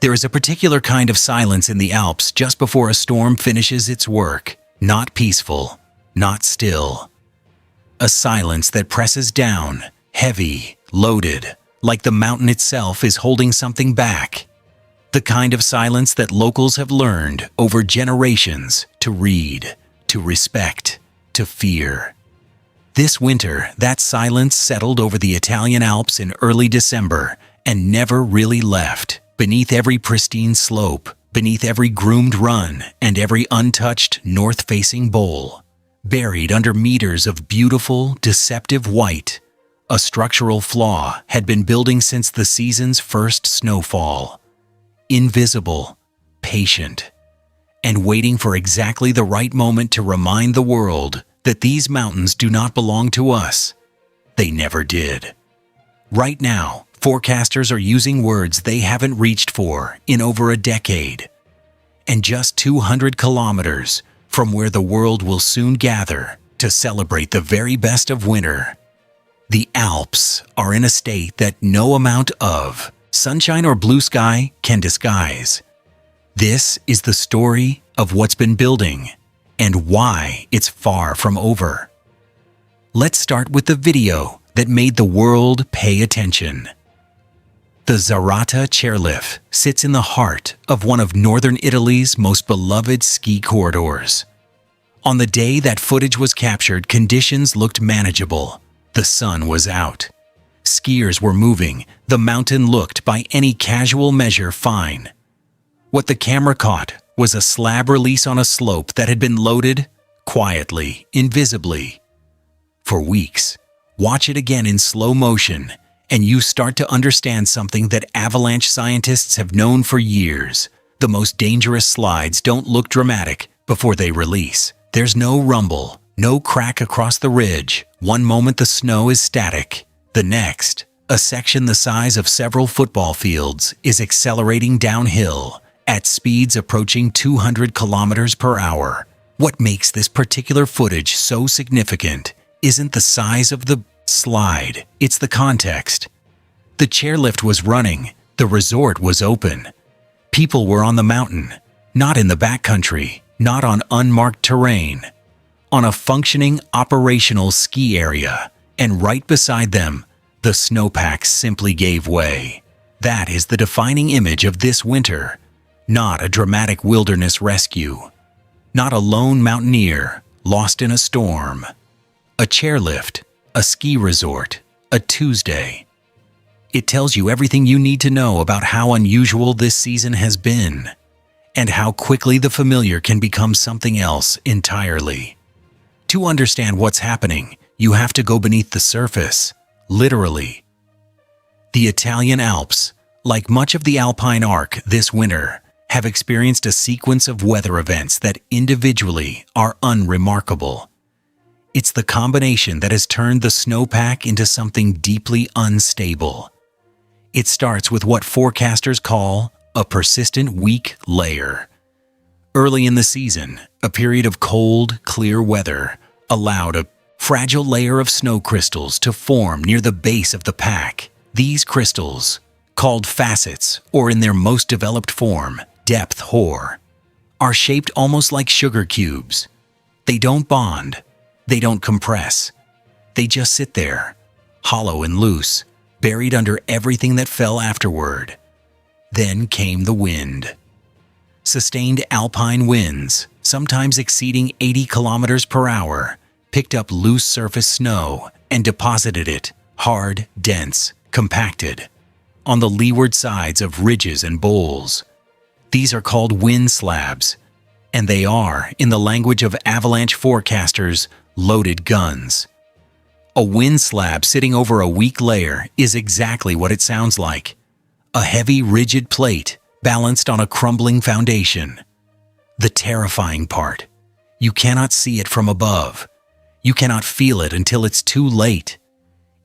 There is a particular kind of silence in the Alps just before a storm finishes its work. Not peaceful, not still. A silence that presses down, heavy, loaded, like the mountain itself is holding something back. The kind of silence that locals have learned over generations to read, to respect, to fear. This winter, that silence settled over the Italian Alps in early December and never really left. Beneath every pristine slope, beneath every groomed run, and every untouched north-facing bowl, buried under meters of beautiful, deceptive white, a structural flaw had been building since the season's first snowfall. Invisible, patient, and waiting for exactly the right moment to remind the world that these mountains do not belong to us. They never did. Right now, forecasters are using words they haven't reached for in over a decade. And just 200 kilometers from where the world will soon gather to celebrate the very best of winter, the Alps are in a state that no amount of sunshine or blue sky can disguise. This is the story of what's been building and why it's far from over. Let's start with the video that made the world pay attention. The Zarata chairlift sits in the heart of one of northern Italy's most beloved ski corridors. On the day that footage was captured, conditions looked manageable. The sun was out. Skiers were moving. The mountain looked, by any casual measure, fine. What the camera caught was a slab release on a slope that had been loaded, quietly, invisibly. For weeks. Watch it again in slow motion, and you start to understand something that avalanche scientists have known for years. The most dangerous slides don't look dramatic before they release. There's no rumble, no crack across the ridge. One moment the snow is static. The next, a section the size of several football fields is accelerating downhill at speeds approaching 200 kilometers per hour. What makes this particular footage so significant isn't the size of the slide, it's the context. The chairlift was running, the resort was open. People were on the mountain, not in the backcountry, not on unmarked terrain, on a functioning operational ski area, and right beside them, the snowpack simply gave way. That is the defining image of this winter, not a dramatic wilderness rescue, not a lone mountaineer lost in a storm. A chairlift, a ski resort, a Tuesday. It tells you everything you need to know about how unusual this season has been, and how quickly the familiar can become something else entirely. To understand what's happening, you have to go beneath the surface, literally. The Italian Alps, like much of the Alpine arc this winter, have experienced a sequence of weather events that individually are unremarkable. It's the combination that has turned the snowpack into something deeply unstable. It starts with what forecasters call a persistent weak layer. Early in the season, a period of cold, clear weather allowed a fragile layer of snow crystals to form near the base of the pack. These crystals, called facets, or in their most developed form, depth hoar, are shaped almost like sugar cubes. They don't bond. They don't compress. They just sit there, hollow and loose, buried under everything that fell afterward. Then came the wind. Sustained alpine winds, sometimes exceeding 80 kilometers per hour, picked up loose surface snow and deposited it, hard, dense, compacted, on the leeward sides of ridges and bowls. These are called wind slabs, and they are, in the language of avalanche forecasters, loaded guns. A wind slab sitting over a weak layer is exactly what it sounds like. A heavy, rigid plate balanced on a crumbling foundation. The terrifying part, you cannot see it from above. You cannot feel it until it's too late.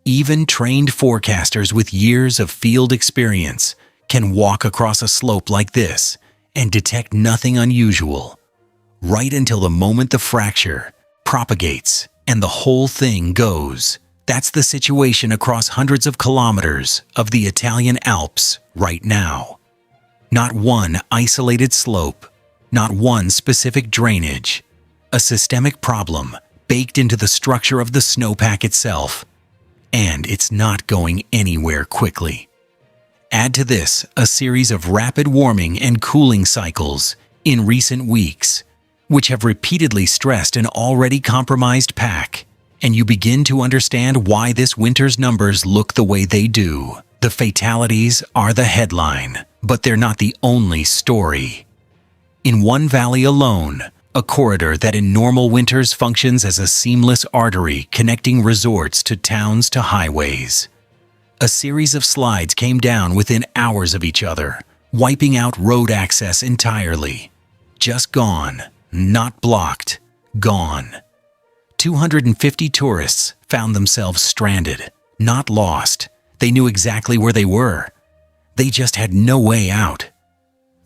Even trained forecasters with years of field experience can walk across a slope like this and detect nothing unusual, right until the moment the fracture propagates and the whole thing goes. That's the situation across hundreds of kilometers of the Italian Alps right now. Not one isolated slope, not one specific drainage. A systemic problem baked into the structure of the snowpack itself. And it's not going anywhere quickly. Add to this a series of rapid warming and cooling cycles in recent weeks, which have repeatedly stressed an already compromised pack, and you begin to understand why this winter's numbers look the way they do. The fatalities are the headline, but they're not the only story. In one valley alone, a corridor that in normal winters functions as a seamless artery connecting resorts to towns to highways. A series of slides came down within hours of each other, wiping out road access entirely. Just gone, not blocked, gone. 250 tourists found themselves stranded, not lost. They knew exactly where they were. They just had no way out.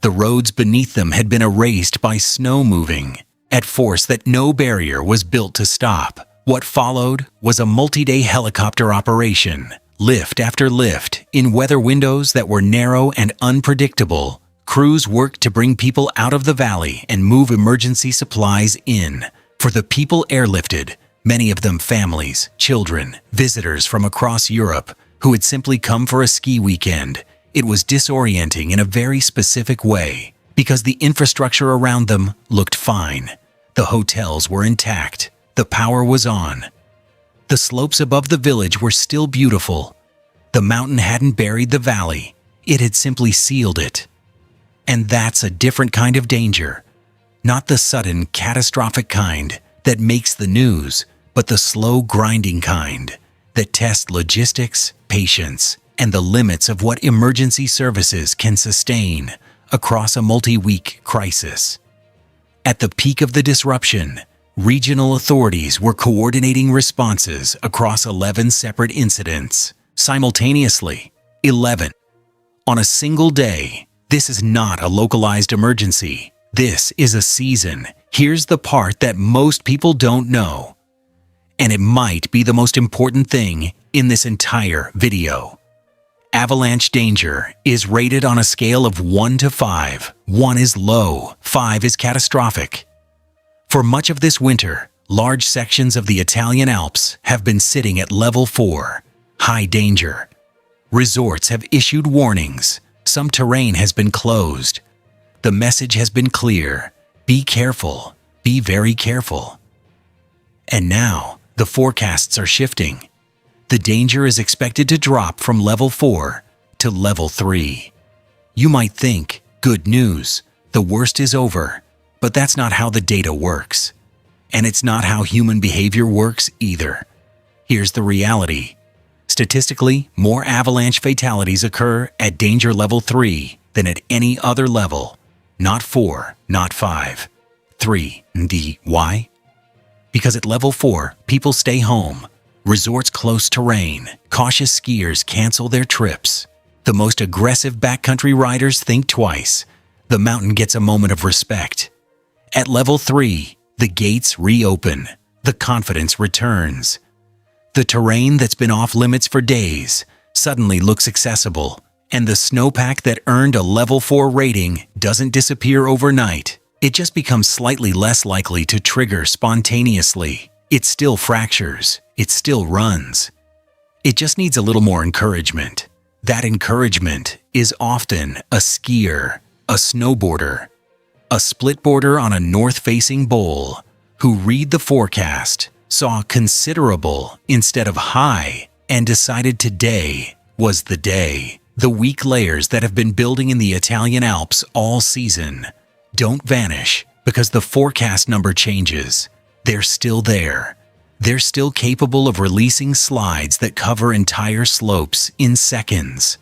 The roads beneath them had been erased by snow moving at force that no barrier was built to stop. What followed was a multi-day helicopter operation, lift after lift, in weather windows that were narrow and unpredictable. Crews worked to bring people out of the valley and move emergency supplies in. For the people airlifted, many of them families, children, visitors from across Europe, who had simply come for a ski weekend, it was disorienting in a very specific way, because the infrastructure around them looked fine. The hotels were intact. The power was on. The slopes above the village were still beautiful. The mountain hadn't buried the valley. It had simply sealed it. And that's a different kind of danger. Not the sudden, catastrophic kind that makes the news, but the slow, grinding kind that tests logistics, patience, and the limits of what emergency services can sustain across a multi-week crisis. At the peak of the disruption, regional authorities were coordinating responses across 11 separate incidents, simultaneously. 11. On a single day. This is not a localized emergency. This is a season. Here's the part that most people don't know. And it might be the most important thing in this entire video. Avalanche danger is rated on a scale of 1 to 5. 1 is low, 5 is catastrophic. For much of this winter, large sections of the Italian Alps have been sitting at level 4, high danger. Resorts have issued warnings. Some terrain has been closed. The message has been clear. Be careful. Be very careful. And now, the forecasts are shifting. The danger is expected to drop from level 4 to level 3. You might think, good news, the worst is over, but that's not how the data works. And it's not how human behavior works either. Here's the reality. Statistically, more avalanche fatalities occur at danger level 3 than at any other level. Not 4, not 5. 3. Why? Because at level 4, people stay home. Resorts close terrain. Cautious skiers cancel their trips. The most aggressive backcountry riders think twice. The mountain gets a moment of respect. At level 3, the gates reopen. The confidence returns. The terrain that's been off limits for days suddenly looks accessible, and the snowpack that earned a level 4 rating doesn't disappear overnight. It just becomes slightly less likely to trigger spontaneously. It still fractures. It still runs. It just needs a little more encouragement. That encouragement is often a skier, a snowboarder, a splitboarder on a north-facing bowl who read the forecast, saw considerable instead of high, and decided today was the day. The weak layers that have been building in the Italian Alps all season don't vanish because the forecast number changes. They're still there. They're still capable of releasing slides that cover entire slopes in seconds.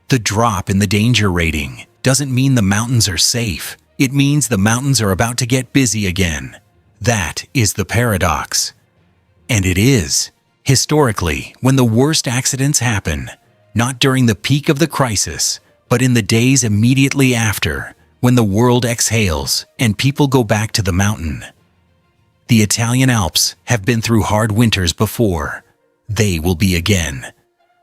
The drop in the danger rating doesn't mean the mountains are safe. It means the mountains are about to get busy again. That is the paradox. And it is. Historically, when the worst accidents happen, not during the peak of the crisis, but in the days immediately after, when the world exhales and people go back to the mountain. The Italian Alps have been through hard winters before. They will be again.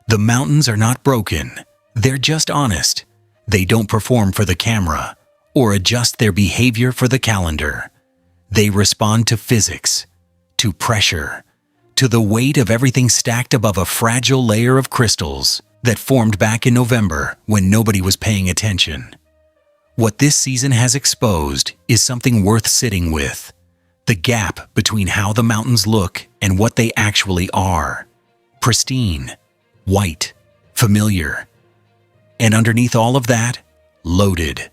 The mountains are not broken. They're just honest. They don't perform for the camera or adjust their behavior for the calendar. They respond to physics, to pressure, to the weight of everything stacked above a fragile layer of crystals that formed back in November when nobody was paying attention. What this season has exposed is something worth sitting with: the gap between how the mountains look and what they actually are. Pristine, white, familiar. And underneath all of that, loaded.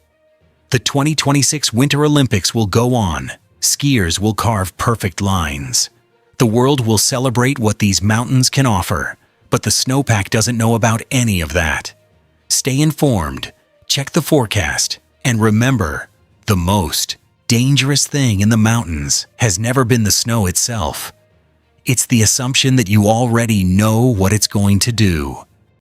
The 2026 Winter Olympics will go on. Skiers will carve perfect lines. The world will celebrate what these mountains can offer, but the snowpack doesn't know about any of that. Stay informed, check the forecast, and remember, the most dangerous thing in the mountains has never been the snow itself. It's the assumption that you already know what it's going to do.